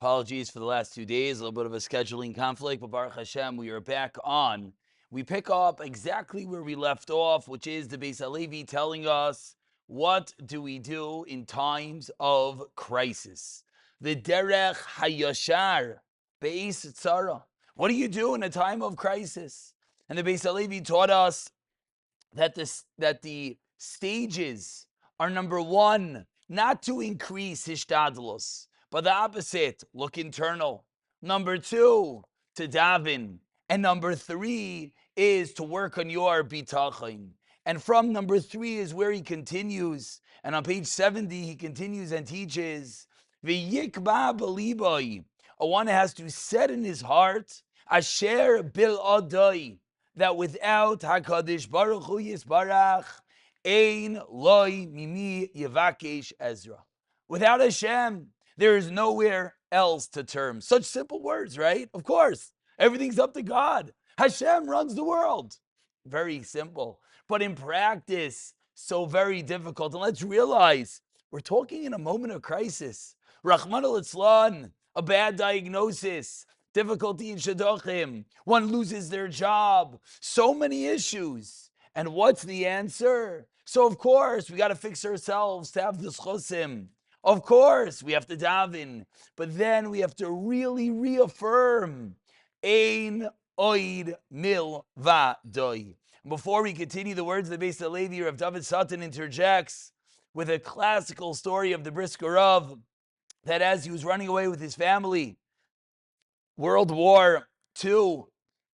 Apologies for the last 2 days, a little bit of a scheduling conflict, but Baruch Hashem, we are back on. We pick up exactly where we left off, which is the Bais HaLevi telling us what do we do in times of crisis. The Derech Hayashar, Beis Tzara. What do you do in a time of crisis? And the Bais HaLevi taught us that the stages are, number one, not to increase hishtadlus, but the opposite, look internal. Number two, to daven. And number three is to work on your bitachon. And from number three is where he continues. And on page 70, he continues and teaches, V'yikba b'libai. One has to set in his heart, asher bil adai, that without HaKadosh Baruch Hu Yisbarach, Ein Loi Mimi Yevakesh Ezra. Without Hashem, there is nowhere else to turn. Such simple words, right? Of course, everything's up to God. Hashem runs the world. Very simple. But in practice, so very difficult. And let's realize, we're talking in a moment of crisis. Rahman al-Islan, a bad diagnosis, difficulty in shidduchim, one loses their job, so many issues. And what's the answer? So of course, we got to fix ourselves to have the chosim. Of course, we have to daven, but then we have to really reaffirm, Ein oid mil vadoi. Before we continue the words of the Bais HaLevi, Rav David Sutton interjects with a classical story of the Brisker Rav, that as he was running away with his family, World War II,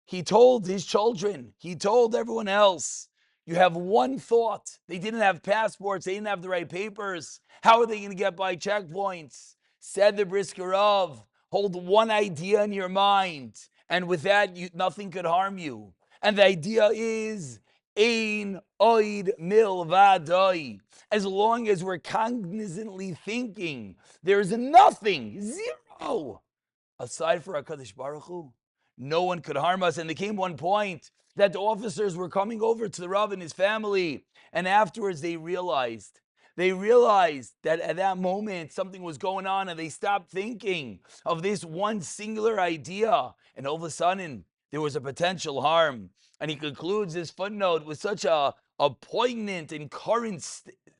he told his children, he told everyone else, you have one thought. They didn't have passports. They didn't have the right papers. How are they going to get by checkpoints? Said the Brisker Rav, hold one idea in your mind, and with that, nothing could harm you. And the idea is, Ein oid mil vadai. As long as we're cognizantly thinking, there's nothing, zero, aside for HaKadosh Baruch Hu, no one could harm us. And there came one point that the officers were coming over to the Rav and his family, and afterwards they realized that at that moment something was going on, and they stopped thinking of this one singular idea, and all of a sudden there was a potential harm. And he concludes this footnote with such a poignant and current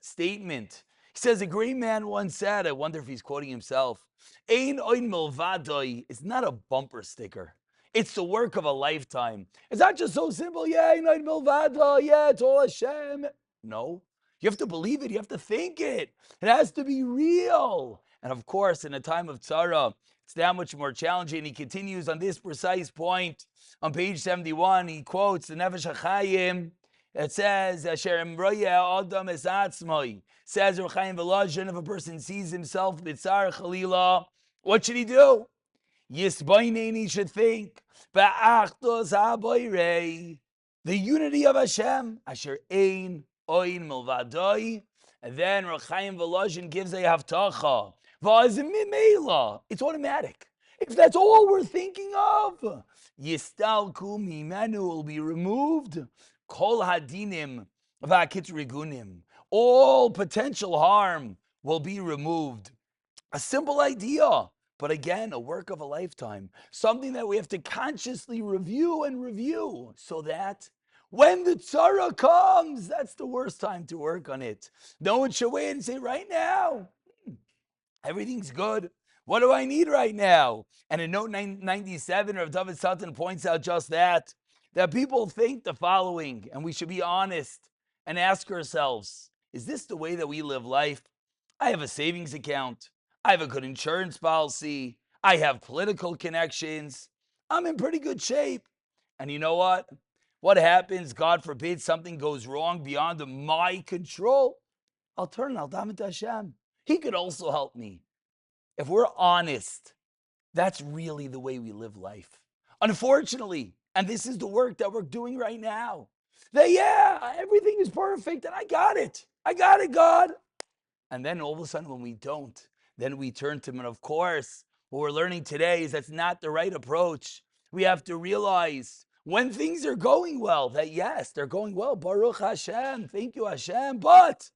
statement. He says, a great man once said, I wonder if he's quoting himself, Ein oin milvadoi is not a bumper sticker. It's the work of a lifetime. It's not just so simple, yeah, ein oin milvadoi, yeah, it's all Hashem. No, you have to believe it. You have to think it. It has to be real. And of course, in a time of tzara, it's that much more challenging. He continues on this precise point. On page 71, he quotes the Nefesh HaChaim. It says, Asher Emroya Adam Es Atzmai. Says Reb Chaim Volozhin, if a person sees himself Bitzar Chalila, what should he do? Yisbainin, he should think, Ba'achtos HaBoirei, the unity of Hashem, Asher Ein Oin Milvadoi. And then Reb Chaim Volozhin gives a Haftacha. It's automatic. If that's all we're thinking of, Yistalku Mimenu will be removed. Kol hadinim v'akitrigunim. All potential harm will be removed. A simple idea, but again, a work of a lifetime. Something that we have to consciously review and review, so that when the tzara comes, that's the worst time to work on it. No one should wait and say, right now, everything's good. What do I need right now? And in note 97, Rav David Sutton points out just that people think the following, and we should be honest and ask ourselves, is this the way that we live life? I have a savings account. I have a good insurance policy. I have political connections. I'm in pretty good shape. And you know what? What happens, God forbid, something goes wrong beyond my control? I'll turn, I'll daven to Hashem. He could also help me. If we're honest, that's really the way we live life. Unfortunately, and this is the work that we're doing right now, that, yeah, everything is perfect and I got it, God. And then all of a sudden when we don't, then we turn to him. And of course, what we're learning today is that's not the right approach. We have to realize when things are going well, that yes, they're going well, Baruch Hashem, thank you Hashem, but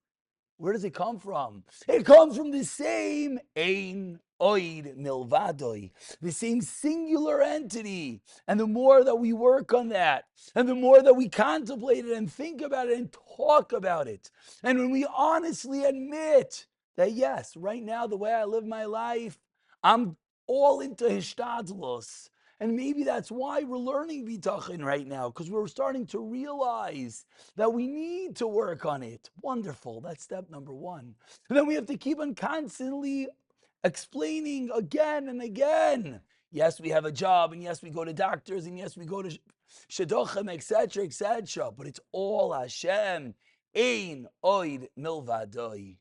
Where does it come from? It comes from the same Ein Oid Milvadoi, the same singular entity. And the more that we work on that, and the more that we contemplate it and think about it and talk about it, and when we honestly admit that, yes, right now, the way I live my life, I'm all into Hishtadlos. And maybe that's why we're learning Bitachon right now, because we're starting to realize that we need to work on it. Wonderful. That's step number one. And then we have to keep on constantly explaining again and again. Yes, we have a job, and yes, we go to doctors, and yes, we go to shidduchim, etc., etc. But it's all Hashem. Ein oid milvadoi.